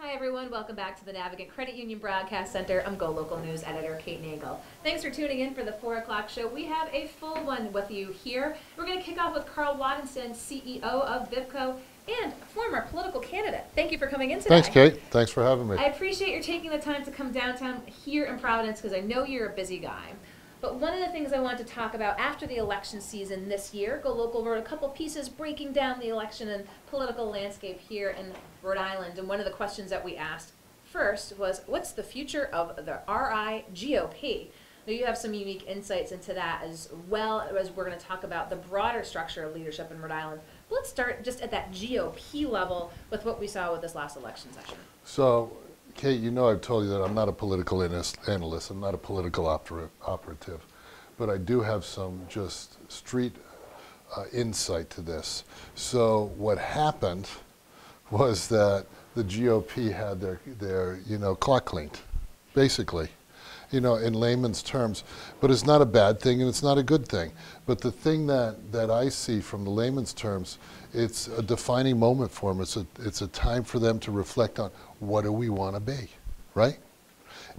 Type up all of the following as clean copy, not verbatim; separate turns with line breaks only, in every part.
Hi everyone, welcome back to the Navigant Credit Union Broadcast Center. I'm GoLocal News Editor Kate Nangle. Thanks for tuning in for the 4 o'clock show. We have a full one with you here. We're going to kick off with Carl Waddington, CEO of VIVCO and former political candidate. Thank you for coming in today.
Thanks, Kate. Thanks for having me.
I appreciate your taking the time to come downtown here in Providence because I know you're a busy guy. But one of the things I wanted to talk about after the election season this year, GoLocal wrote a couple pieces breaking down the election and political landscape here in Rhode Island. And one of the questions that we asked first was, what's the future of the RIGOP? Now you have some unique insights into that as well as we're going to talk about the broader structure of leadership in Rhode Island. But let's start just at that GOP level with what we saw with this last election session.
So, Kate, you know I've told you that I'm not a political analyst. I'm not a political operative. But I do have some just street insight to this. So what happened was that the GOP had their clock cleaned, basically, in layman's terms. But it's not a bad thing and it's not a good thing. But the thing that I see from the layman's terms, it's a defining moment for them. It's a time for them to reflect on what do we want to be, right?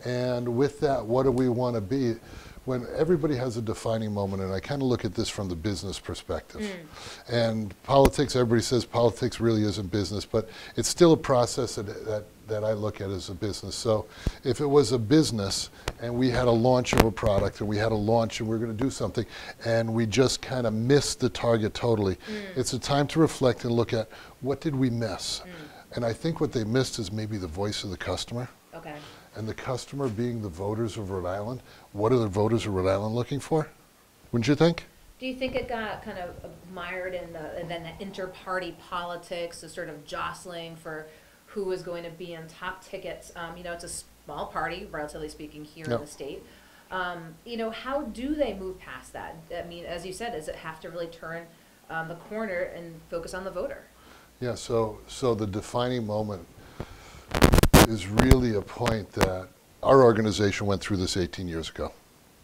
And with that, what do we want to be? When everybody has a defining moment, and I kind of look at this from the business perspective. And politics, everybody says politics really isn't business, but it's still a process that I look at as a business. So if it was a business and we had a launch of a product and we had a launch and we were going to do something and we just kind of missed the target totally, it's a time to reflect and look at what did we miss? And I think what they missed is maybe the voice of the customer. Okay. And the customer being the voters of Rhode Island. What are the voters of Rhode Island looking for? Wouldn't you think?
Do you think it got kind of mired in the inter-party politics, the sort of jostling for who was going to be on top tickets? It's a small party, relatively speaking, here in the state. How do they move past that? I mean, as you said, does it have to really turn the corner and focus on the voter?
Yeah, so the defining moment is really a point that our organization went through this 18 years ago.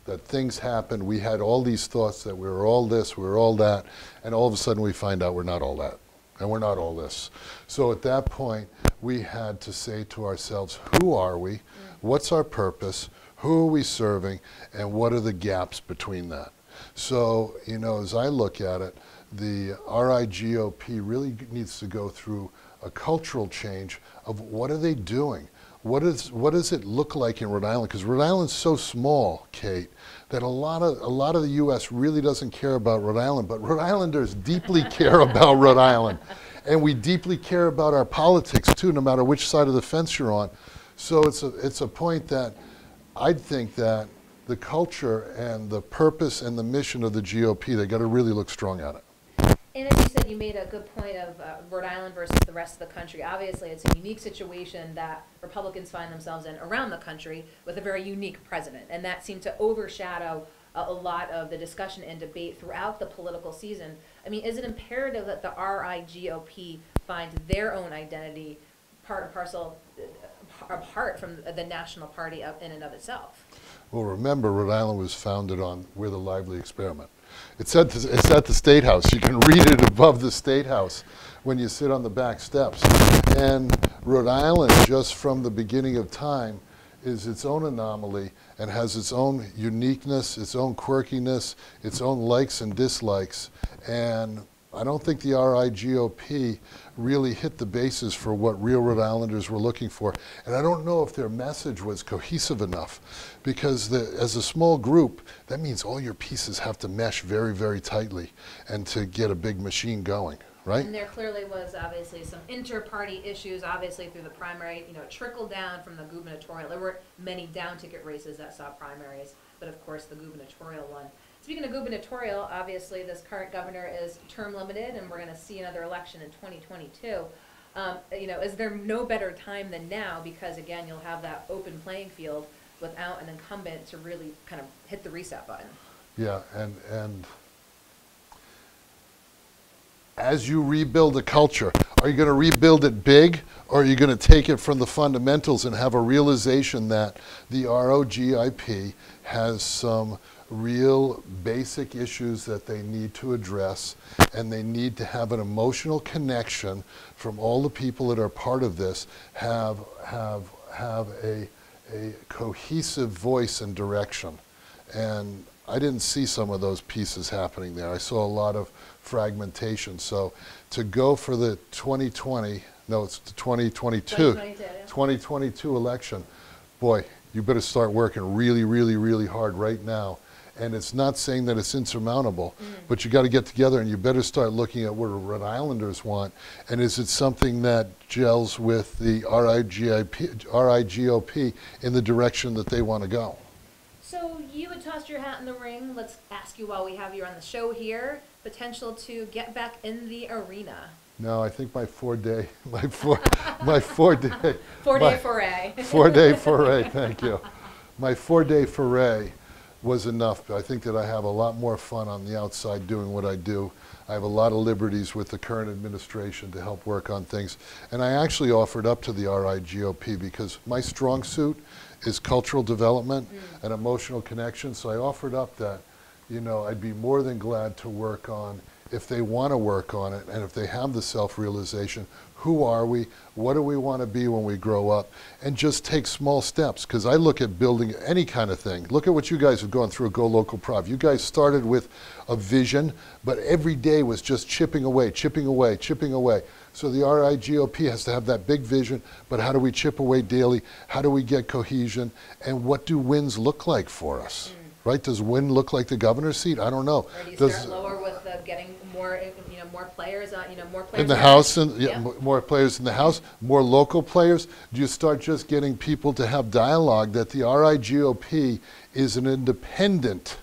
That things happened, we had all these thoughts that we were all this, we were all that, and all of a sudden we find out we're not all that, and we're not all this. So at that point, we had to say to ourselves, who are we? What's our purpose? Who are we serving? And what are the gaps between that? So, as I look at it, the RIGOP really needs to go through a cultural change of what are they doing? What does it look like in Rhode Island? Because Rhode Island's so small, Kate, that a lot of the U.S. really doesn't care about Rhode Island, but Rhode Islanders deeply care about Rhode Island. And we deeply care about our politics too, no matter which side of the fence you're on. So it's a point that I think that the culture and the purpose and the mission of the GOP, they got to really look strong at it.
And as you said, you made a good point of Rhode Island versus the rest of the country. Obviously, it's a unique situation that Republicans find themselves in around the country with a very unique president. And that seemed to overshadow a lot of the discussion and debate throughout the political season. I mean, is it imperative that the RIGOP find their own identity part and parcel apart from the national party in and of itself?
Well, remember, Rhode Island was founded on We're the Lively Experiment. It's at the State House. You can read it above the State House when you sit on the back steps. And Rhode Island, just from the beginning of time, is its own anomaly and has its own uniqueness, its own quirkiness, its own likes and dislikes. And I don't think the RIGOP really hit the basis for what real Rhode Islanders were looking for. And I don't know if their message was cohesive enough, because as a small group, that means all your pieces have to mesh very, very tightly and to get a big machine going, right?
And there clearly was obviously some inter-party issues, obviously through the primary, trickled down from the gubernatorial. There were many down-ticket races that saw primaries, but of course the gubernatorial one. Speaking of gubernatorial, obviously this current governor is term limited and we're going to see another election in 2022. Is there no better time than now, because again, you'll have that open playing field without an incumbent to really kind of hit the reset button?
Yeah, and as you rebuild a culture, are you going to rebuild it big, or are you going to take it from the fundamentals and have a realization that the ROGIP has some real basic issues that they need to address, and they need to have an emotional connection from all the people that are part of this, have a cohesive voice and direction. And I didn't see some of those pieces happening there. I saw a lot of fragmentation. So to go for the 2020, no, it's the 2022 election, boy, you better start working really, really, really hard right now. And it's not saying that it's insurmountable, but you got to get together and you better start looking at what Rhode Islanders want. And is it something that gels with the RIGOP in the direction that they want to go?
So you had tossed your hat in the ring. Let's ask you while we have you on the show here, potential to get back in the arena.
No, I think my four-day foray.
4-day foray.
4-day foray, thank you. My 4-day foray was enough. I think that I have a lot more fun on the outside doing what I do. I have a lot of liberties with the current administration to help work on things. And I actually offered up to the RIGOP because my strong suit is cultural development and emotional connection. So I offered up that, you know, I'd be more than glad to work on, if they want to work on it, and if they have the self-realization, who are we, what do we want to be when we grow up, and just take small steps. Because I look at building any kind of thing. Look at what you guys have gone through at GoLocal Prov. You guys started with a vision, but every day was just chipping away, chipping away, chipping away. So the RIGOP has to have that big vision, but how do we chip away daily? How do we get cohesion? And what do wins look like for us? Right? Does win look like the governor's seat? I don't know.
Or do you start lower with getting more, more players, more players
in the House, and more players in the House, more local players? Do you start just getting people to have dialogue that the RIGOP is an independent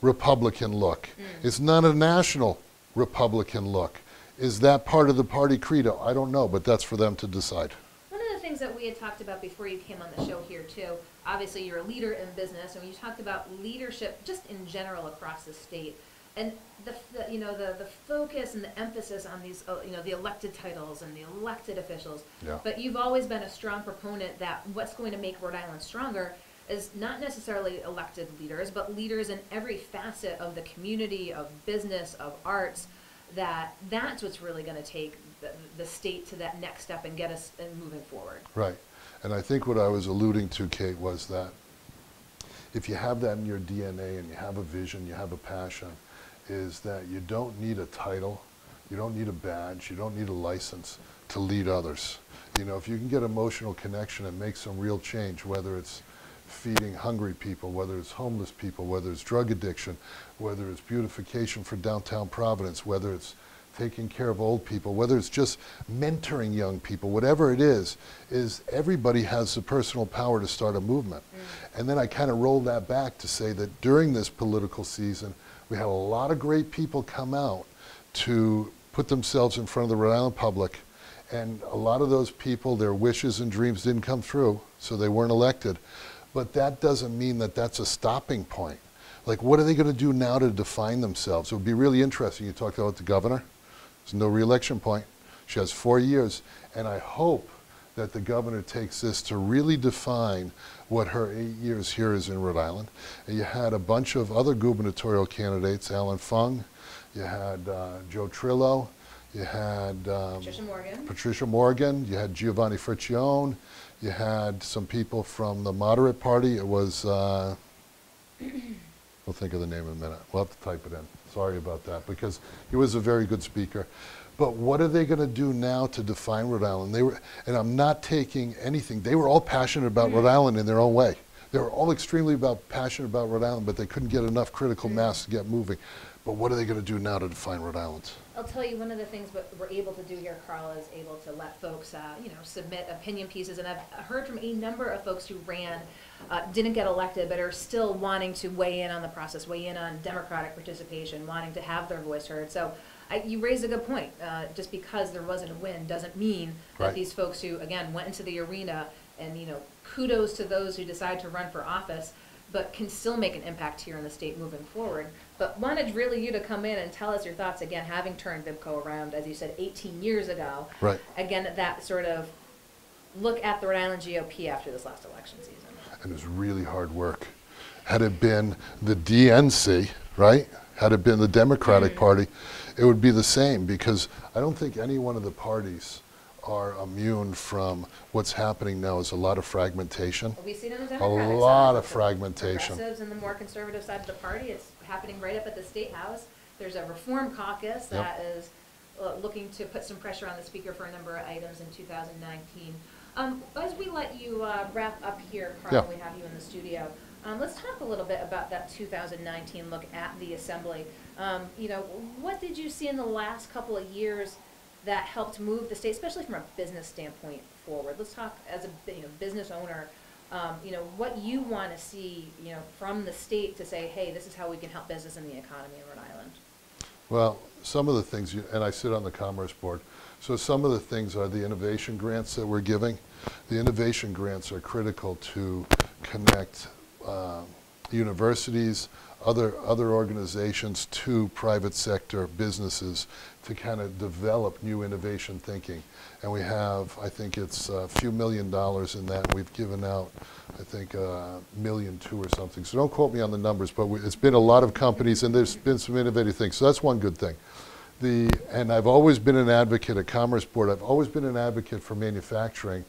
Republican look? It's not a national Republican look. Is that part of the party credo? I don't know, but that's for them to decide.
One of the things that we had talked about before you came on the show here too, obviously you're a leader in business, and when you talked about leadership just in general across the state, and the focus and the emphasis on these, the elected titles and the elected officials.
Yeah.
But you've always been a strong proponent that what's going to make Rhode Island stronger is not necessarily elected leaders, but leaders in every facet of the community, of business, of arts. That's what's really going to take the state to that next step and get us moving forward.
Right. And I think what I was alluding to, Kate, was that if you have that in your DNA and you have a vision, you have a passion, is that you don't need a title, you don't need a badge, you don't need a license to lead others. You know, if you can get emotional connection and make some real change, whether it's feeding hungry people, whether it's homeless people, whether it's drug addiction, whether it's beautification for downtown Providence, whether it's taking care of old people, whether it's just mentoring young people, whatever it is everybody has the personal power to start a movement. And then I kind of rolled that back to say that during this political season, we had a lot of great people come out to put themselves in front of the Rhode Island public, and a lot of those people, their wishes and dreams didn't come through, so they weren't elected. But that doesn't mean that that's a stopping point. Like, what are they going to do now to define themselves? It would be really interesting. You talked about the governor. There's no re-election point. She has 4 years. And I hope that the governor takes this to really define what her 8 years here is in Rhode Island. And you had a bunch of other gubernatorial candidates, Alan Fung, you had Joe Trillo, you had Patricia Morgan, you had Giovanni Friccione, you had some people from the moderate party. It was, we'll think of the name in a minute. We'll have to type it in. Sorry about that, because he was a very good speaker. But what are they going to do now to define Rhode Island? And I'm not taking anything. They were all passionate about Rhode Island in their own way. They were all extremely passionate about Rhode Island, but they couldn't get enough critical mass to get moving. But what are they going to do now to define Rhode Island?
I'll tell you, one of the things what we're able to do here, Carl, is able to let folks, submit opinion pieces. And I've heard from a number of folks who ran, didn't get elected, but are still wanting to weigh in on the process, weigh in on democratic participation, wanting to have their voice heard. So you raised a good point. Just because there wasn't a win doesn't mean that these folks who, again, went into the arena, and kudos to those who decide to run for office, but can still make an impact here in the state moving forward. But wanted really you to come in and tell us your thoughts, again, having turned VIBCO around, as you said, 18 years ago. Right. Again, that sort of look at the Rhode Island GOP after this last election season.
And it was really hard work. Had it been the DNC, right? Had it been the Democratic Party, it would be the same, because I don't think any one of the parties are immune from what's happening now. Is a lot of fragmentation.
We see it on the
A
Democratic side.
lot
with
of
the
fragmentation.
Progressives and the more conservative side of the party. It's happening right up at the State House. There's a reform caucus that is looking to put some pressure on the speaker for a number of items in 2019. As we let you wrap up here, Carl, we have you in the studio. Let's talk a little bit about that 2019 look at the Assembly. You know, what did you see in the last couple of years that helped move the state, especially from a business standpoint, forward? Let's talk as a business owner. You know, what you want to see, from the state to say, hey, this is how we can help business and the economy in Rhode Island.
Well, some of the things, and I sit on the Commerce Board, so some of the things are the innovation grants that we're giving. The innovation grants are critical to connect universities, other organizations to private sector businesses to kind of develop new innovation thinking. And we have, I think it's a few $1 million in that. And we've given out, I think, $1.2 million or something. So don't quote me on the numbers, but it's been a lot of companies, and there's been some innovative things. So that's one good thing. And I've always been an advocate at Commerce Board. I've always been an advocate for manufacturing.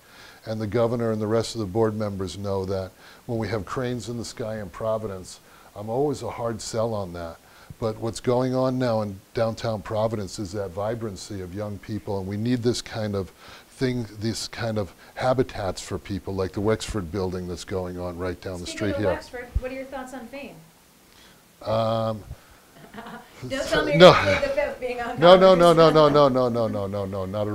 And the governor and the rest of the board members know that when we have cranes in the sky in Providence, I'm always a hard sell on that. But what's going on now in downtown Providence is that vibrancy of young people, and we need this kind of thing, these kind of habitats for people, like the Wexford building that's going on right down the street here.
Wexford, what are your thoughts on fame? Don't tell me
no.
you're the fifth being on
No, not at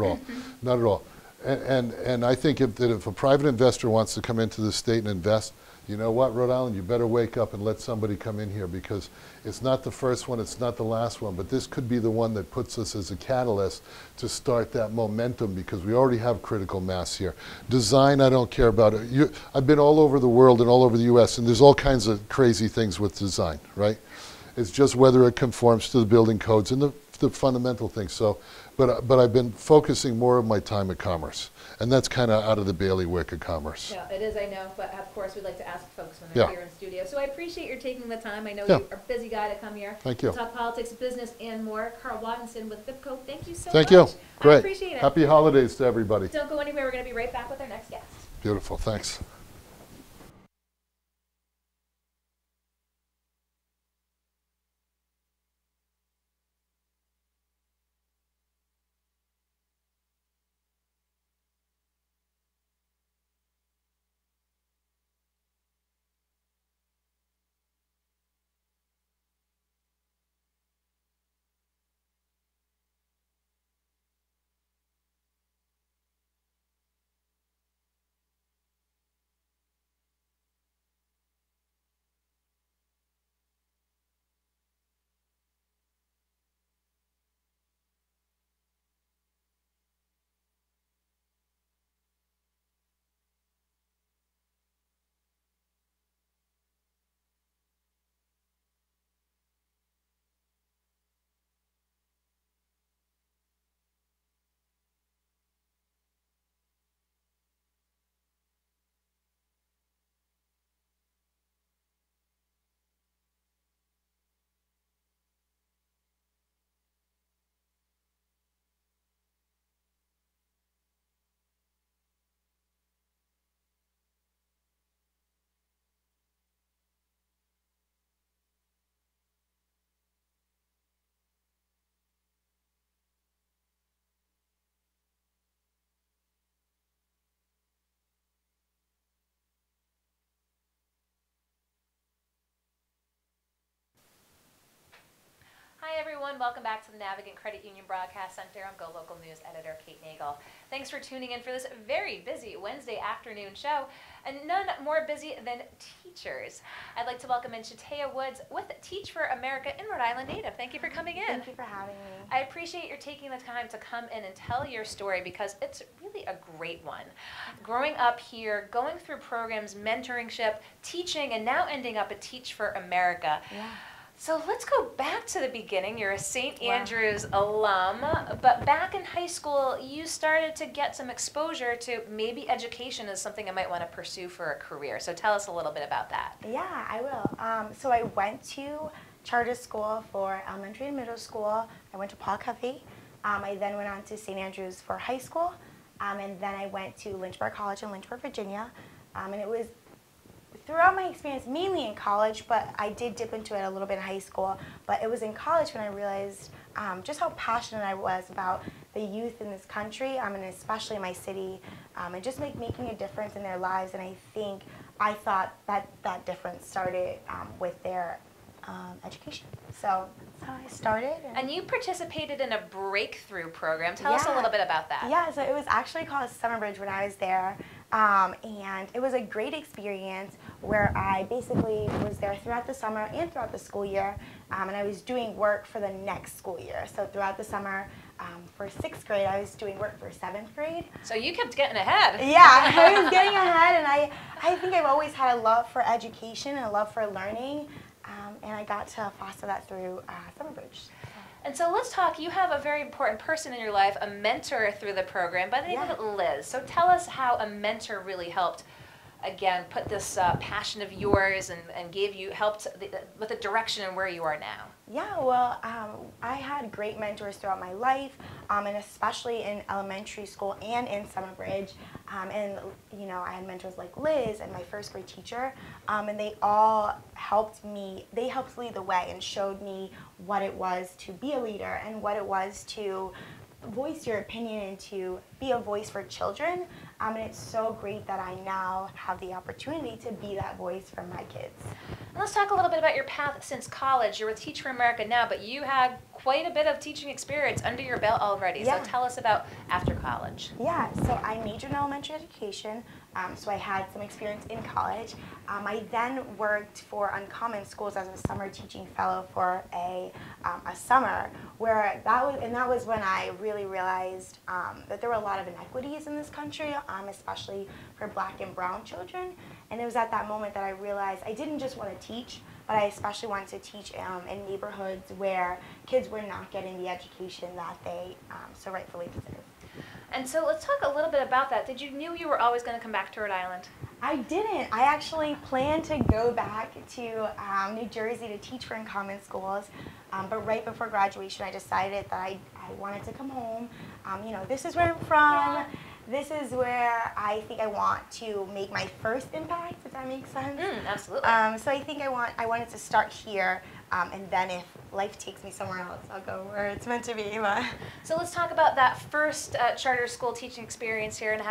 all, not at all. And I think if a private investor wants to come into the state and invest, you know what, Rhode Island, you better wake up and let somebody come in here, because it's not the first one, it's not the last one, but this could be the one that puts us as a catalyst to start that momentum, because we already have critical mass here. Design, I don't care about it. I've been all over the world and all over the US, and there's all kinds of crazy things with design, right? It's just whether it conforms to the building codes and the fundamental things. So, but I've been focusing more of my time at commerce, and that's kind of out of the bailiwick of commerce.
Yeah, it is, I know, but of course we'd like to ask folks when they're here in studio. So I appreciate your taking the time. I know you're a busy guy to come here.
Thank you.
To talk politics, business, and more. Carl Wattinson with FIPCO, thank you so much.
Thank you. Great.
I appreciate it.
Happy holidays to everybody.
Don't go anywhere. We're going to be right back with our next guest.
Beautiful. Thanks.
Hi everyone, welcome back to the Navigant Credit Union Broadcast Center. I'm GoLocal News Editor Kate Nagel. Thanks for tuning in for this very busy Wednesday afternoon show, and none more busy than teachers. I'd like to welcome in Shatea Woods with Teach for America in Rhode Island Native. Thank you for coming in.
Thank you for having me.
I appreciate your taking the time to come in and tell your story, because it's really a great one. Growing up here, going through programs, mentoringship, teaching, and now ending up at Teach for America.
Yeah.
So let's go back to the beginning. You're a St. Andrews alum, but back in high school, you started to get some exposure to maybe education is something I might want to pursue for a career. So tell us a little bit about that.
Yeah, I will. So I went to charter school for elementary and middle school. I went to Paul Covey. I then went on to St. Andrews for high school, and then I went to Lynchburg College in Lynchburg, Virginia. And it was throughout my experience, mainly in college, but I did dip into it a little bit in high school. But it was in college when I realized just how passionate I was about the youth in this country, and especially in my city, and just making a difference in their lives. And I thought that difference started with their education. So that's how I started.
And you participated in a breakthrough program. Tell us a little bit about that.
Yeah, so it was actually called Summer Bridge when I was there. And it was a great experience where I basically was there throughout the summer and throughout the school year. And I was doing work for the next school year. So throughout the summer, for 6th grade, I was doing work for 7th grade.
So you kept getting ahead.
Yeah, I was getting ahead, and I think I've always had a love for education and a love for learning. And I got to foster that through Summer Bridge.
And so let's talk, you have a very important person in your life, a mentor through the program by the name of Liz. So tell us how a mentor really helped, again, put this passion of yours and helped with the direction and where you are now.
Yeah, well, I had great mentors throughout my life, and especially in elementary school and in Summer Bridge. And, you know, I had mentors like Liz and my 1st grade teacher, and they all helped me, they helped lead the way and showed me what it was to be a leader and what it was to voice your opinion and to be a voice for children. And it's so great that I now have the opportunity to be that voice for my kids.
And let's talk a little bit about your path since college. You're with Teach for America now, but you had quite a bit of teaching experience under your belt already.
Yeah.
So tell us about after college.
Yeah, so I majored in elementary education, so I had some experience in college. I then worked for Uncommon Schools as a summer teaching fellow for a summer, where that was when I really realized that there were a lot of inequities in this country, especially for Black and brown children. And it was at that moment that I realized I didn't just want to teach, but I especially wanted to teach in neighborhoods where kids were not getting the education that they so rightfully deserve.
And so let's talk a little bit about that. Did you knew you were always going to come back to Rhode Island?
I didn't. I actually planned to go back to New Jersey to teach for Uncommon Schools, but right before graduation I decided that I wanted to come home. You know, this is where I'm from. Yeah. This is where I think I want to make my first impact, if that makes sense.
Absolutely.
So I think I wanted to start here, and then if life takes me somewhere else, I'll go where it's meant to be. But. So
let's talk about that first charter school teaching experience here and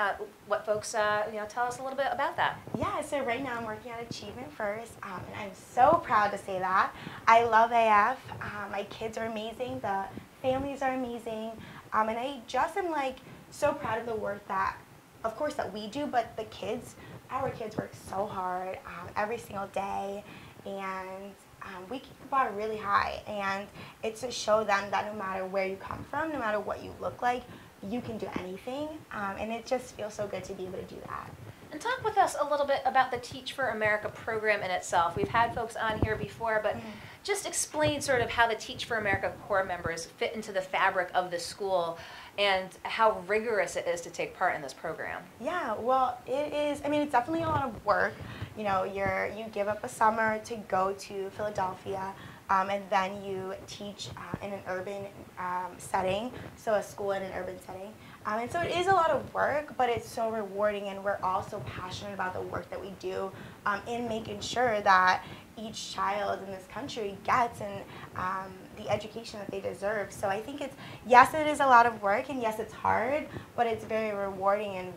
what folks, tell us a little bit about that.
Yeah, so right now I'm working on Achievement First, and I'm so proud to say that. I love AF. My kids are amazing. The families are amazing, and I just am so proud of the work that we do, but our kids work so hard every single day, and we keep the bar really high, and it's to show them that no matter where you come from, no matter what you look like, you can do anything, and it just feels so good to be able to do that.
And talk with us a little bit about the Teach for America program in itself. We've had folks on here before, but just explain sort of how the Teach for America core members fit into the fabric of the school and how rigorous it is to take part in this program.
Yeah, well, it is. I mean, it's definitely a lot of work. You know, you give up a summer to go to Philadelphia, and then you teach in an urban setting, so a school in an urban setting. And so it is a lot of work, but it's so rewarding, and we're all so passionate about the work that we do in making sure that each child in this country gets the education that they deserve. So I think yes, it is a lot of work, and yes, it's hard, but it's very rewarding and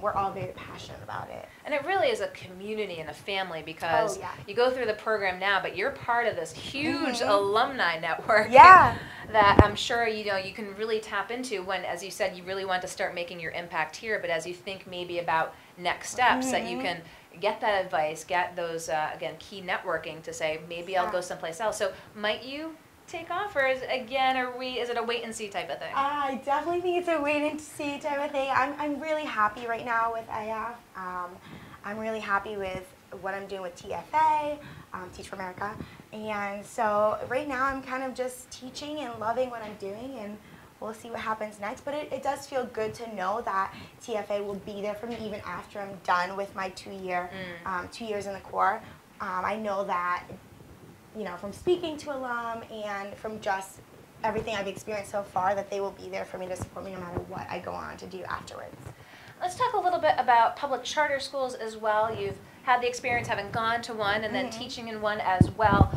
we're all very passionate about it.
And it really is a community and a family because you go through the program now, but you're part of this huge alumni network that I'm sure you can really tap into when, as you said, you really want to start making your impact here, but as you think maybe about next steps that you can get that advice, get those, again, key networking to say, maybe I'll go someplace else. So might you take off, or is it a wait and see type of thing?
I definitely think it's a wait and see type of thing. I'm really happy right now with IF. I'm really happy with what I'm doing with TFA, Teach for America. And so right now I'm kind of just teaching and loving what I'm doing, and we'll see what happens next. But it does feel good to know that TFA will be there for me even after I'm done with my 2 years in the Corps. I know that, you know, from speaking to alum and from just everything I've experienced so far, that they will be there for me to support me no matter what I go on to do afterwards.
Let's talk a little bit about public charter schools as well. You've had the experience having gone to one and then teaching in one as well.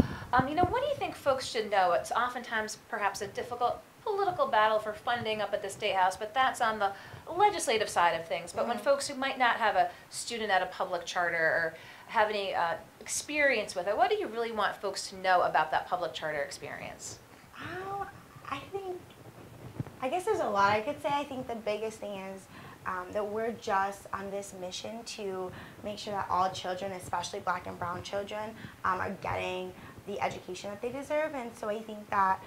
You know, what do you think folks should know? It's oftentimes perhaps a difficult political battle for funding up at the State House, but that's on the legislative side of things. But when folks who might not have a student at a public charter or have any experience with it, what do you really want folks to know about that public charter experience?
I guess there's a lot I could say. I think the biggest thing is that we're just on this mission to make sure that all children, especially Black and brown children, are getting the education that they deserve. And so I think that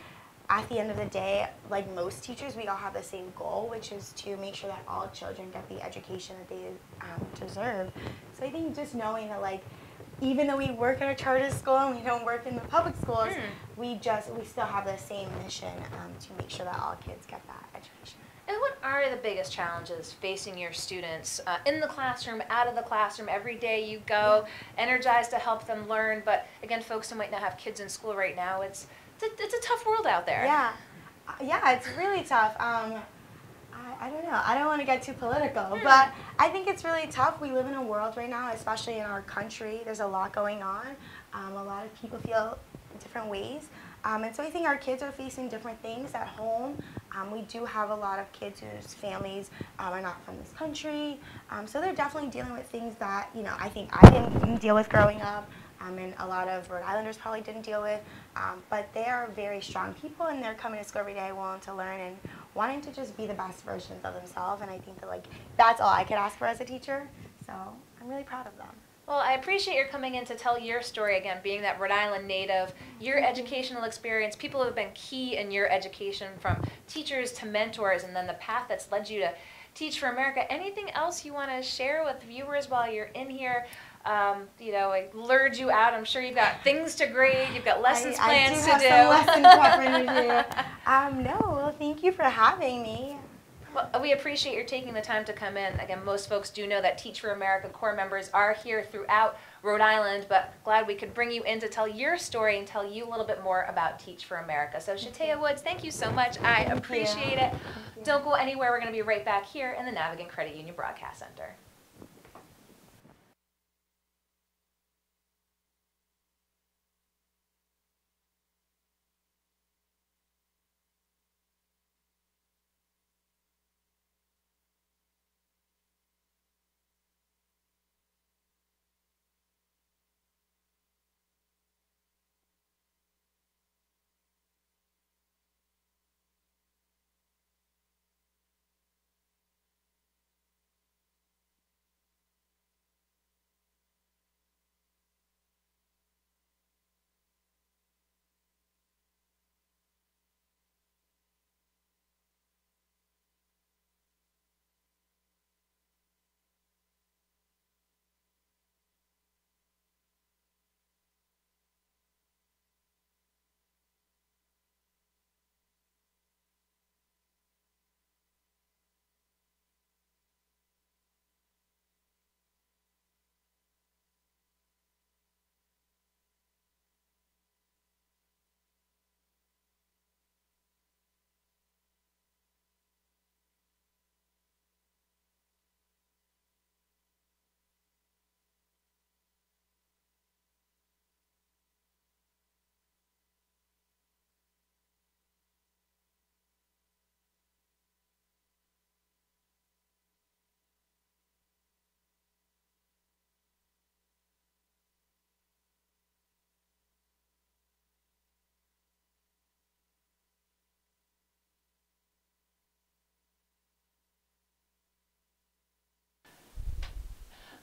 at the end of the day, like most teachers, we all have the same goal, which is to make sure that all children get the education that they deserve. So I think just knowing that, like, even though we work at a charter school and we don't work in the public schools, we still have the same mission to make sure that all kids get that education.
And what are the biggest challenges facing your students in the classroom, out of the classroom? Every day you go, energized to help them learn, but again, folks who might not have kids in school right now, it's a tough world out there.
Yeah, it's really tough. I don't know. I don't want to get too political, but I think it's really tough. We live in a world right now, especially in our country. There's a lot going on. A lot of people feel different ways. And so I think our kids are facing different things at home. We do have a lot of kids whose families are not from this country. So they're definitely dealing with things that, you know, I think I didn't deal with growing up. And a lot of Rhode Islanders probably didn't deal with. But they are very strong people, and they're coming to school every day willing to learn and wanting to just be the best versions of themselves. And I think that, like, that's all I could ask for as a teacher. So I'm really proud of them.
Well, I appreciate your coming in to tell your story again, being that Rhode Island native, your educational experience, people who have been key in your education, from teachers to mentors, and then the path that's led you to Teach for America. Anything else you want to share with viewers while you're in here? You know, I lured you out. I'm sure you've got things to grade. You've got lessons plans to do.
I do have some lesson prep to do. No, well, thank you for having me.
Well, we appreciate your taking the time to come in. Again, most folks do know that Teach for America Corps members are here throughout Rhode Island, but glad we could bring you in to tell your story and tell you a little bit more about Teach for America. So Shatea Woods, thank you so much. I appreciate it. Don't go anywhere. We're going to be right back here in the Navigant Credit Union Broadcast Center.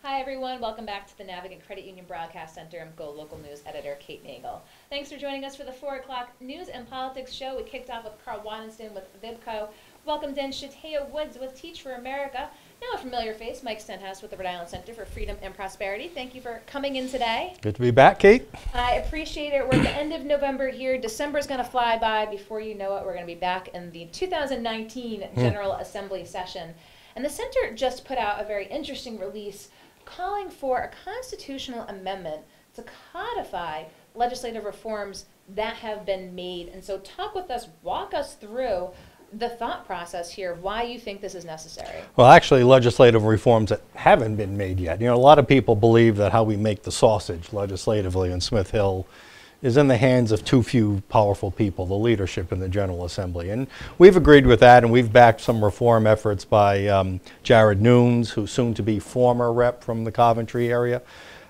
Hi everyone, welcome back to the Navigant Credit Union Broadcast Center. I'm GoLocal News Editor Kate Nagel. Thanks for joining us for the 4 o'clock News and Politics show. We kicked off with Carl Waddenston with VIBCO. welcomed in Shatea Woods with Teach for America. Now a familiar face, Mike Stenhouse with the Rhode Island Center for Freedom and Prosperity. Thank you for coming in today.
Good to be back, Kate.
I appreciate it. We're at the end of November here. December's going to fly by. Before you know it, we're going to be back in the 2019 General Assembly session. And the center just put out a very interesting release calling for a constitutional amendment to codify legislative reforms that have been made. And so talk with us, walk us through the thought process here, why you think this is necessary.
Well, actually, legislative reforms that haven't been made yet. You know, a lot of people believe that how we make the sausage legislatively in Smith Hill is in the hands of too few powerful people, the leadership in the General Assembly. And we've agreed with that, and we've backed some reform efforts by Jared Nunes, who's soon to be former rep from the Coventry area.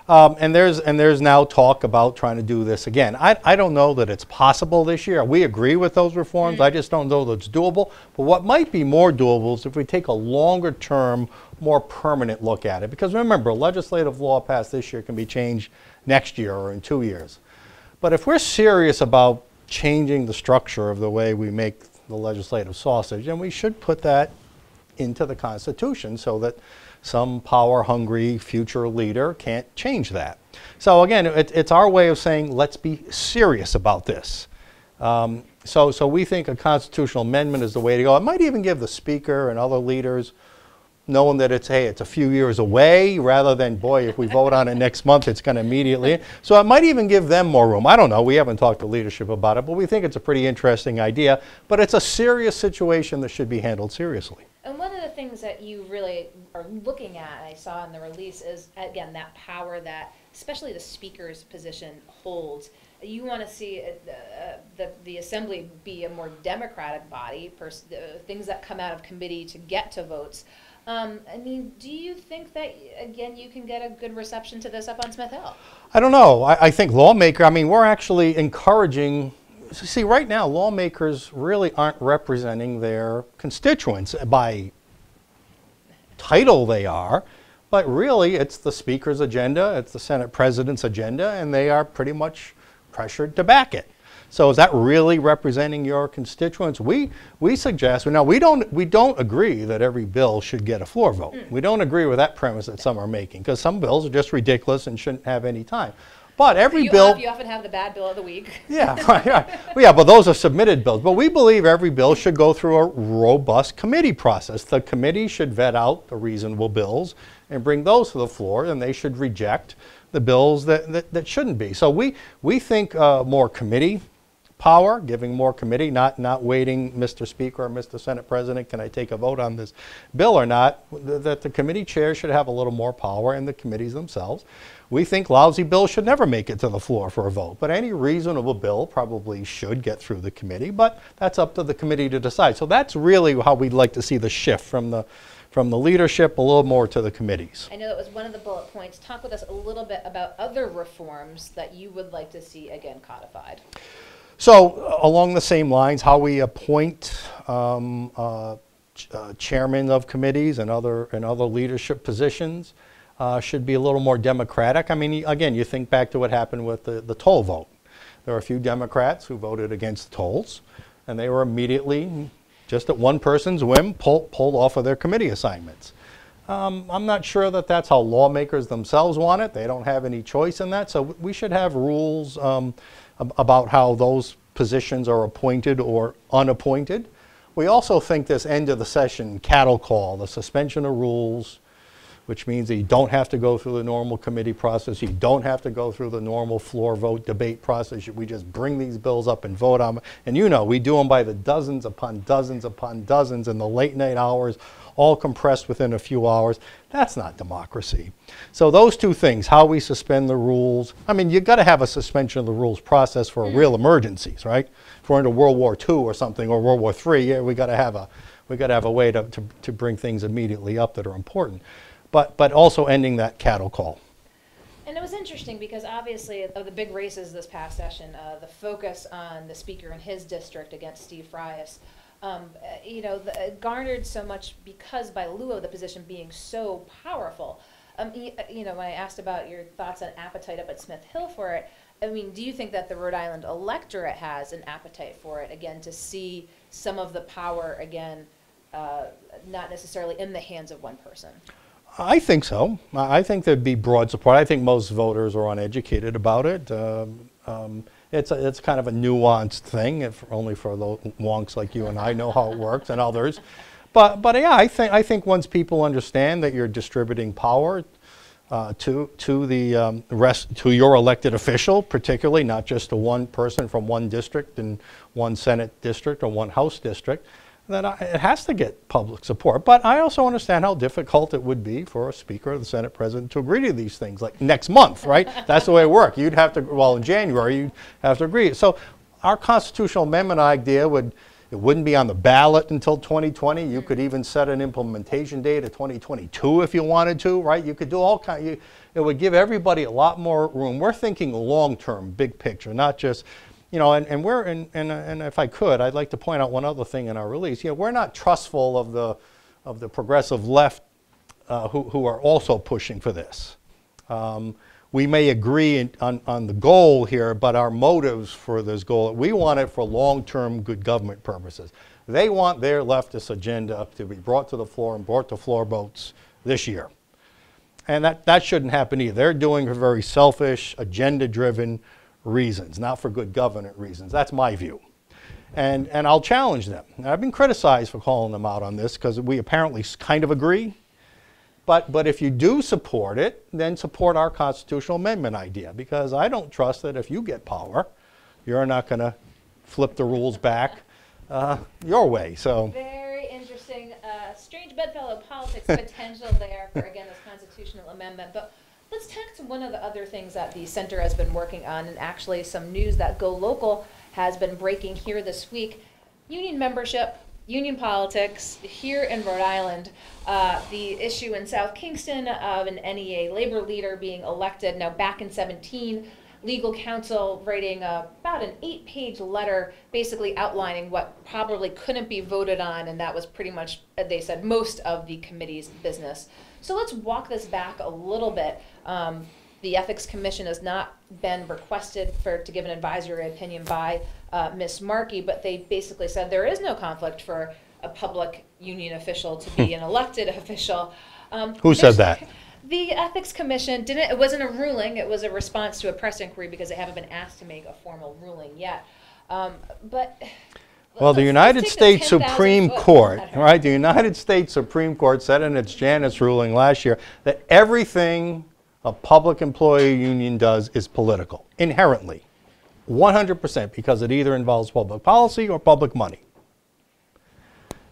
And there's now talk about trying to do this again. I don't know that it's possible this year. We agree with those reforms. I just don't know that it's doable. But what might be more doable is if we take a longer term, more permanent look at it. Because remember, legislative law passed this year can be changed next year or in 2 years. But if we're serious about changing the structure of the way we make the legislative sausage, then we should put that into the Constitution so that some power-hungry future leader can't change that. So again, it's our way of saying, let's be serious about this. So we think a constitutional amendment is the way to go. It might even give the Speaker and other leaders, knowing that it's a few years away, rather than, boy, if we vote on it next month, it's going to immediately. So it might even give them more room. I don't know. We haven't talked to leadership about it, but we think it's a pretty interesting idea. But it's a serious situation that should be handled seriously.
And one of the things that you really are looking at, I saw in the release, is, again, that power that especially the Speaker's position holds. You want to see the Assembly be a more democratic body, things that come out of committee to get to votes. I mean, do you think that, again, you can get a good reception to this up on Smith Hill?
I don't know. I think we're actually encouraging. See, right now, lawmakers really aren't representing their constituents. By title they are, but really it's the Speaker's agenda, it's the Senate President's agenda, and they are pretty much pressured to back it. So is that really representing your constituents? We suggest, now we don't agree that every bill should get a floor vote. We don't agree with that premise that some are making, because some bills are just ridiculous and shouldn't have any time. But every bill...
You often have the bad bill of the week.
Yeah, right, yeah. Well, yeah, but those are submitted bills. But we believe every bill should go through a robust committee process. The committee should vet out the reasonable bills and bring those to the floor, and they should reject the bills that shouldn't be. So we think more committee power, giving more committee, not waiting, Mr. Speaker or Mr. Senate President, can I take a vote on this bill or not, that the committee chairs should have a little more power, and the committees themselves. We think lousy bills should never make it to the floor for a vote, but any reasonable bill probably should get through the committee, but that's up to the committee to decide. So that's really how we'd like to see the shift from the leadership a little more to the committees.
I know that was one of the bullet points. Talk with us a little bit about other reforms that you would like to see, again, codified.
So along the same lines, how we appoint chairmen of committees and other leadership positions should be a little more democratic. I mean, again, you think back to what happened with the toll vote. There were a few Democrats who voted against tolls, and they were immediately, just at one person's whim, pulled off of their committee assignments. I'm not sure that that's how lawmakers themselves want it. They don't have any choice in that. So we should have rules about how those positions are appointed or unappointed. We also think this end of the session cattle call, the suspension of rules, which means that you don't have to go through the normal committee process. You don't have to go through the normal floor vote debate process. We just bring these bills up and vote on them. And you know, we do them by the dozens upon dozens upon dozens in the late night hours, all compressed within a few hours. That's not democracy. So those two things, how we suspend the rules. I mean, you've got to have a suspension of the rules process for real emergencies, right? If we're into World War II or something, or World War III, yeah, we got to have a way to bring things immediately up that are important. But also ending that cattle call.
And it was interesting because obviously of the big races this past session, the focus on the Speaker in his district against Steve Frias, garnered so much because by lieu of the position being so powerful. When I asked about your thoughts on appetite up at Smith Hill for it, I mean, do you think that the Rhode Island electorate has an appetite for it, again, to see some of the power, again, not necessarily in the hands of one person?
I think so. I think there'd be broad support. I think most voters are uneducated about it. It's kind of a nuanced thing, only for the wonks like you and I know how it works, and others. But yeah, I think once people understand that you're distributing power to your elected official, particularly, not just to one person from one district and one Senate district or one House district, then it has to get public support. But I also understand how difficult it would be for a Speaker or the Senate President to agree to these things, like next month, right? That's the way it works. You'd have to, well, in January, you'd have to agree. So our constitutional amendment idea it wouldn't be on the ballot until 2020. You could even set an implementation date of 2022 if you wanted to, right? You could do all kinds. It would give everybody a lot more room. We're thinking long-term, big picture, not just, you know, and if I could, I'd like to point out one other thing in our release. You know, we're not trustful of the progressive left who are also pushing for this. We may agree on the goal here, but our motives for this goal, we want it for long-term good government purposes. They want their leftist agenda to be brought to the floor and brought to floor votes this year. And that shouldn't happen either. They're doing it for very selfish, agenda-driven reasons, not for good government reasons. That's my view. And I'll challenge them. And I've been criticized for calling them out on this because we apparently kind of agree. But if you do support it, then support our constitutional amendment idea, because I don't trust that if you get power, you're not going to flip the rules back your way. So
Very interesting, strange bedfellow politics potential there for, again, this constitutional amendment. But let's tack to one of the other things that the center has been working on, and actually some news that GoLocal has been breaking here this week. Union membership, union politics here in Rhode Island. The issue in South Kingston of an NEA labor leader being elected. Now, back in 2017, legal counsel writing about an 8-page letter basically outlining what probably couldn't be voted on, and that was pretty much, they said, most of the committee's business. So let's walk this back a little bit. The Ethics Commission has not been requested to give an advisory opinion by Ms. Markey, but they basically said there is no conflict for a public union official to be an elected official.
who said that?
The Ethics Commission didn't, it wasn't a ruling, it was a response to a press inquiry because they haven't been asked to make a formal ruling yet. But
Well, the United
let's take
States
the 10,000
Supreme
foot
Court,
at her.
right? The United States Supreme Court said in its Janus ruling last year that everything a public employee union does is political, inherently, 100%, because it either involves public policy or public money.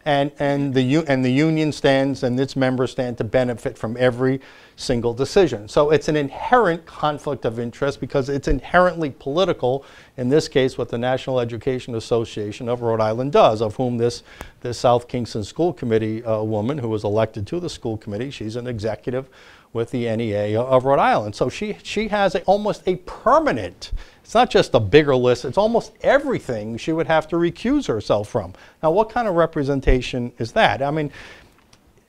And the union stands and its members stand to benefit from every single decision. So it's an inherent conflict of interest because it's inherently political, in this case what the National Education Association of Rhode Island does, of whom this South Kingston School Committee woman who was elected to the school committee, she's an executive with the NEA of Rhode Island. So she has almost a permanent, it's not just a bigger list, it's almost everything she would have to recuse herself from. Now, what kind of representation is that? I mean,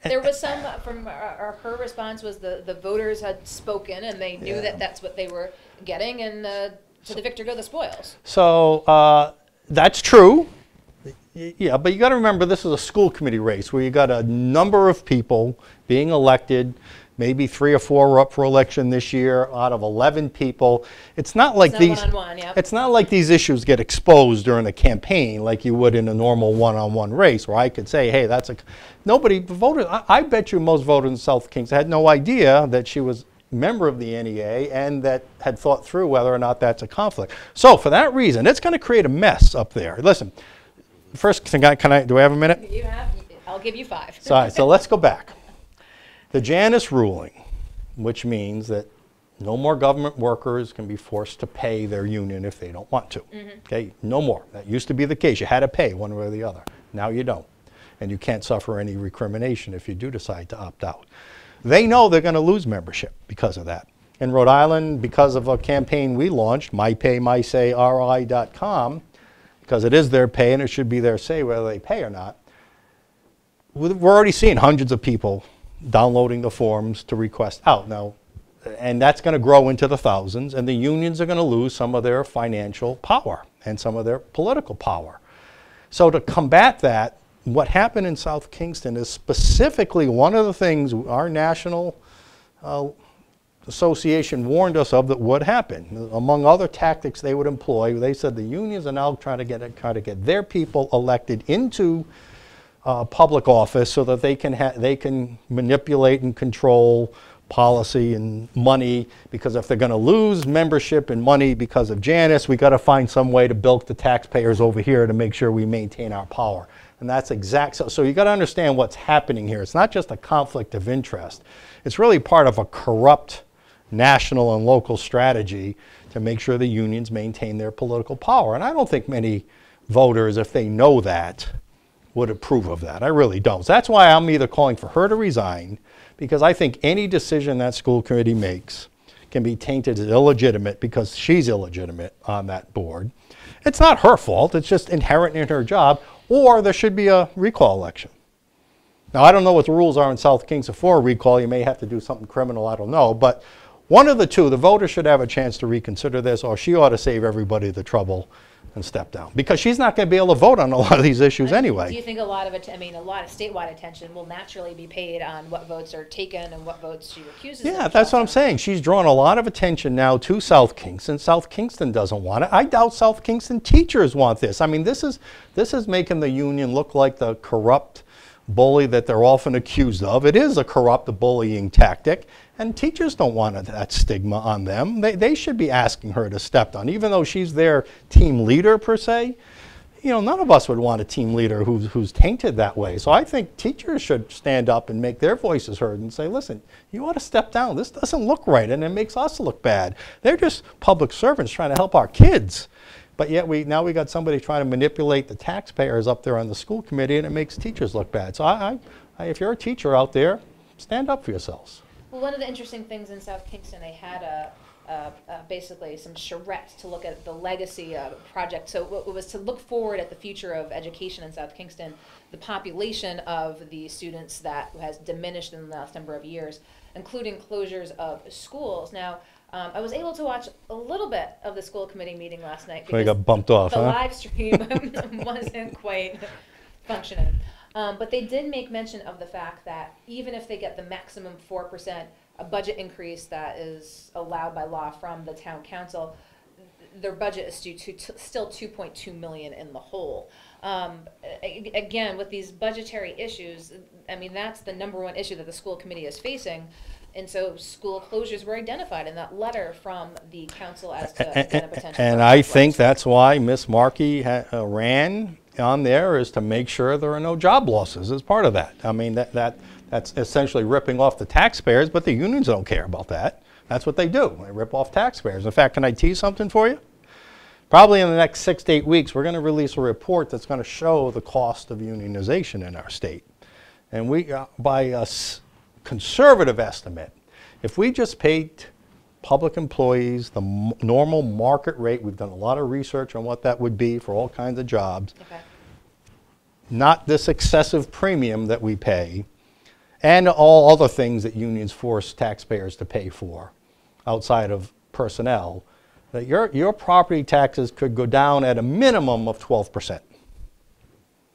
there was some from her response was the voters had spoken and they knew that that's what they were getting, and to the victor go the spoils.
So that's true. Yeah, but you got to remember this is a school committee race where you got a number of people being elected. Maybe 3 or 4 are up for election this year out of 11 people. It's not like It's not like these issues get exposed during a campaign like you would in a normal one-on-one race, where I could say, hey, nobody voted. I bet you most voters in South Kingston had no idea that she was a member of the NEA and that had thought through whether or not that's a conflict. So for that reason, it's going to create a mess up there. Listen, first, do I have a minute?
You have. I'll give you 5.
So let's go back. The Janus ruling, which means that no more government workers can be forced to pay their union if they don't want to. Okay, no more. That used to be the case. You had to pay one way or the other. Now you don't. And you can't suffer any recrimination if you do decide to opt out. They know they're going to lose membership because of that. In Rhode Island, because of a campaign we launched, mypaymysayri.com, because it is their pay and it should be their say whether they pay or not, we're already seeing hundreds of people downloading the forms to request out now, and that's going to grow into the thousands, and the unions are going to lose some of their financial power and some of their political power. So to combat that, what happened in South Kingston is specifically one of the things our national association warned us of that would happen. Among other tactics they would employ, they said the unions are now trying to get their people elected into public office so that they can manipulate and control policy and money, because if they're going to lose membership and money because of Janus, we got to find some way to bilk the taxpayers over here to make sure we maintain our power. And that's so you got to understand what's happening here. It's not just a conflict of interest. It's really part of a corrupt national and local strategy to make sure the unions maintain their political power. And I don't think many voters, if they know that, would approve of that. I really don't. So that's why I'm either calling for her to resign, because I think any decision that school committee makes can be tainted as illegitimate because she's illegitimate on that board. It's not her fault. It's just inherent in her job. Or there should be a recall election. Now, I don't know what the rules are in South Kingston for a recall. You may have to do something criminal. I don't know. But one of the two, the voters should have a chance to reconsider this, or she ought to save everybody the trouble and step down, because she's not going to be able to vote on a lot of these issues anyway.
Do you think a lot of a lot of statewide attention will naturally be paid on what votes are taken and what votes she recuses?
Yeah, that's what I'm saying. She's drawn a lot of attention now to South Kingston. South Kingston doesn't want it. I doubt South Kingston teachers want this. I mean, this is making the union look like the corrupt bully that they're often accused of. It is a corrupt bullying tactic, and teachers don't want that stigma on them. They should be asking her to step down, even though she's their team leader per se. You know, none of us would want a team leader who's tainted that way. So I think teachers should stand up and make their voices heard and say, listen, you ought to step down. This doesn't look right, and it makes us look bad. They're just public servants trying to help our kids. But yet now we got somebody trying to manipulate the taxpayers up there on the school committee, and it makes teachers look bad. So if you're a teacher out there, stand up for yourselves.
Well, one of the interesting things in South Kingston, they had basically some charrettes to look at the legacy project. So it was to look forward at the future of education in South Kingston, the population of the students that has diminished in the last number of years, including closures of schools. Now, I was able to watch a little bit of the school committee meeting last night
So you got bumped off,
the
huh?
live stream wasn't quite functioning. But they did make mention of the fact that even if they get the maximum 4% a budget increase that is allowed by law from the town council, their budget is still 2.2 million in the hole. Again, with these budgetary issues, I mean, that's the number one issue that the school committee is facing. And so school closures were identified in that letter from the council as to again, a potential.
And I think that's why Miss Markey ran on there, is to make sure there are no job losses as part of that. I mean, that's essentially ripping off the taxpayers, but the unions don't care about that. That's what they do. They rip off taxpayers. In fact, can I tease something for you? Probably in the next 6 to 8 weeks, we're going to release a report that's going to show the cost of unionization in our state. And we, by a conservative estimate, if we just paid public employees the normal market rate, we've done a lot of research on what that would be for all kinds of jobs,
Okay.
not this excessive premium that we pay, and all other things that unions force taxpayers to pay for outside of personnel, that your property taxes could go down at a minimum of 12%.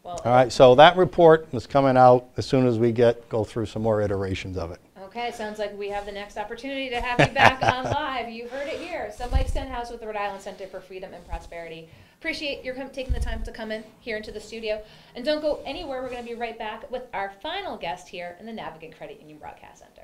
Well,
All right, so that report is coming out as soon as we go through some more iterations of it.
okay, sounds like we have the next opportunity to have you back on live. You heard it here. So Mike Stenhouse with the Rhode Island Center for Freedom and Prosperity. Appreciate your taking the time to come in here into the studio. And don't go anywhere. We're going to be right back with our final guest here in the Navigant Credit Union Broadcast Center.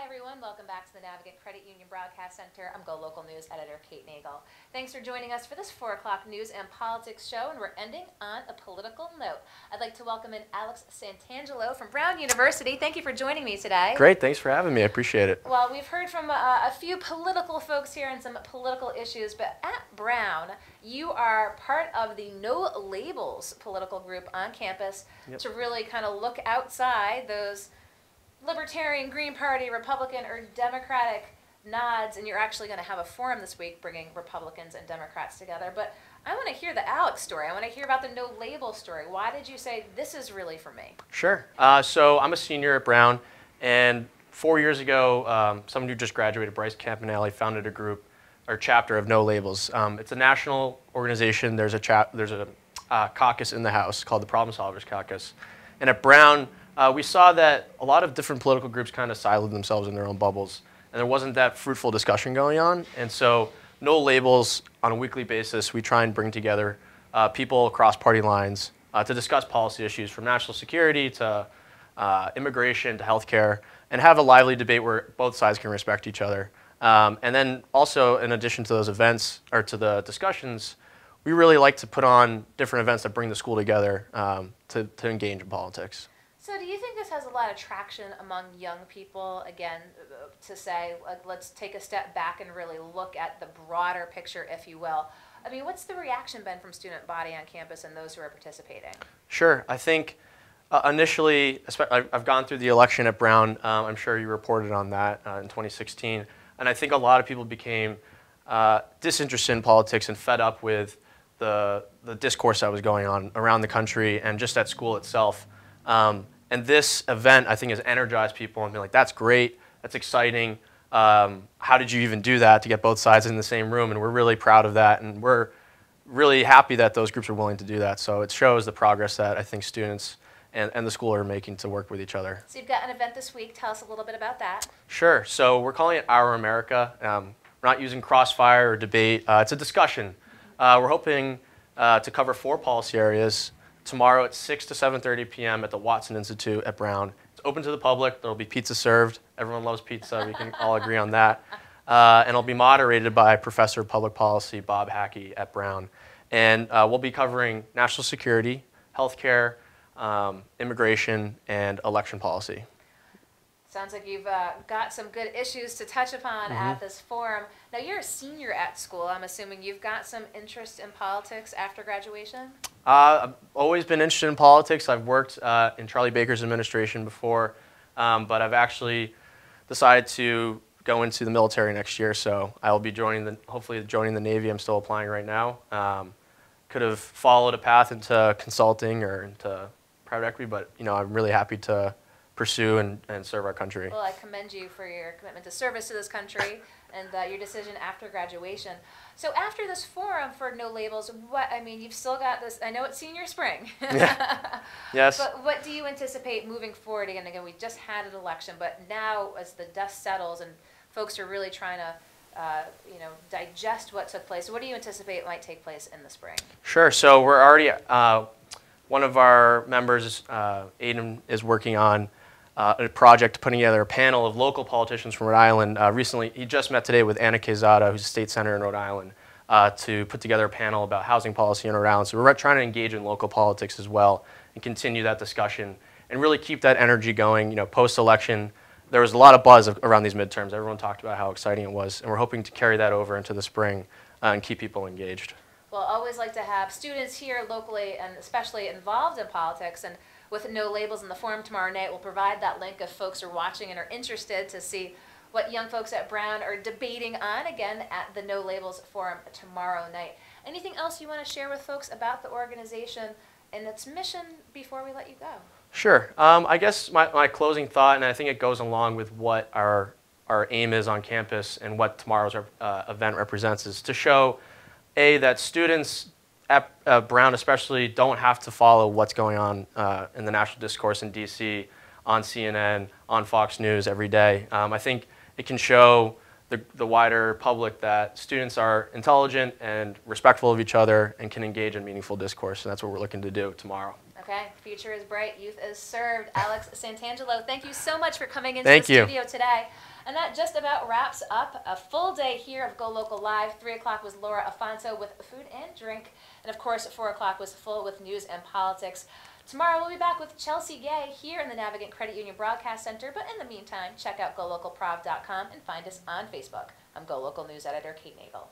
Hi everyone, welcome back to the Navigate Credit Union Broadcast Center. I'm GoLocal News editor Kate Nagel. Thanks for joining us for this 4 o'clock news and politics show, and we're ending on a political note. I'd like to welcome in Alex Santangelo from Brown University. Thank you for joining me today.
Great, thanks for having me. I appreciate it.
Well, we've heard from a few political folks here and some political issues, but at Brown, you are part of the No Labels political group on campus to really kind of look outside those Libertarian, Green Party, Republican, or Democratic nods, and you're actually going to have a forum this week bringing Republicans and Democrats together. But I want to hear the Alex story. I want to hear about the No Label story. Why did you say, this is really for me?
Sure. So I'm a senior at Brown, and 4 years ago, someone who just graduated, Bryce Campanelli, founded a group or chapter of No Labels. It's a national organization. There's a caucus in the House called the Problem Solvers Caucus. And at Brown, we saw that a lot of different political groups kind of siloed themselves in their own bubbles, and there wasn't that fruitful discussion going on. And so No Labels, on a weekly basis, we try and bring together people across party lines to discuss policy issues from national security to immigration to healthcare, and have a lively debate where both sides can respect each other. And then also, in addition to those events, or to the discussions, we really like to put on different events that bring the school together to engage in politics.
So do you think this has a lot of traction among young people, again, to say, let's take a step back and really look at the broader picture, if you will? I mean, what's the reaction been from student body on campus and those who are participating?
Sure. I think initially, I've gone through the election at Brown. I'm sure you reported on that in 2016. And I think a lot of people became disinterested in politics and fed up with the discourse that was going on around the country and just at school itself. And this event, I think, has energized people and been like, that's great, that's exciting. How did you even do that to get both sides in the same room? And we're really proud of that, and we're really happy that those groups are willing to do that. So it shows the progress that I think students and the school are making to work with each other.
So you've got an event this week. Tell us a little bit about that.
Sure. So we're calling it Our America. We're not using crossfire or debate. It's a discussion. We're hoping to cover 4 policy areas. Tomorrow at 6 to 7:30 p.m. at the Watson Institute at Brown. It's open to the public. There will be pizza served. Everyone loves pizza. We can all agree on that. And it'll be moderated by Professor of Public Policy Bob Hackey at Brown. And we'll be covering national security, healthcare, immigration, and election policy.
Sounds like you've got some good issues to touch upon at this forum. Now, you're a senior at school. I'm assuming you've got some interest in politics after graduation?
I've always been interested in politics. I've worked in Charlie Baker's administration before, but I've actually decided to go into the military next year, so I will be hopefully joining the Navy. I'm still applying right now. Could have followed a path into consulting or into private equity, but I'm really happy to pursue and serve our country.
Well, I commend you for your commitment to service to this country and your decision after graduation. So after this forum for No Labels, you've still got this, I know it's senior spring.
Yes.
But what do you anticipate moving forward? Again, we just had an election, but now as the dust settles and folks are really trying to digest what took place, what do you anticipate might take place in the spring?
Sure. So we're already, one of our members, Aiden, is working on a project putting together a panel of local politicians from Rhode Island. Recently, he just met today with Anna Quezada, who's a state senator in Rhode Island, to put together a panel about housing policy in Rhode Island. So we're trying to engage in local politics as well and continue that discussion and really keep that energy going. Post-election, there was a lot of buzz around these midterms. Everyone talked about how exciting it was, and we're hoping to carry that over into the spring and keep people engaged.
Well, I always like to have students here locally and especially involved in politics, and with No Labels in the forum tomorrow night, we'll provide that link if folks are watching and are interested to see what young folks at Brown are debating on, again, at the No Labels forum tomorrow night. Anything else you want to share with folks about the organization and its mission before we let you go? Sure.
I guess my closing thought, and I think it goes along with what our aim is on campus and what tomorrow's event represents, is to show, A, that students at Brown especially don't have to follow what's going on in the national discourse in D.C., on CNN, on Fox News every day. I think it can show the wider public that students are intelligent and respectful of each other and can engage in meaningful discourse, and that's what we're looking to do tomorrow.
Okay, future is bright, youth is served. Alex Santangelo, thank you so much for coming into
the
studio today. And that just about wraps up a full day here of Go Local Live. 3 o'clock was Laura Afonso with food and drink. And of course, 4 o'clock was full with news and politics. Tomorrow we'll be back with Chelsea Gay here in the Navigant Credit Union Broadcast Center. But in the meantime, check out GoLocalProv.com and find us on Facebook. I'm Go Local News Editor Kate Nagel.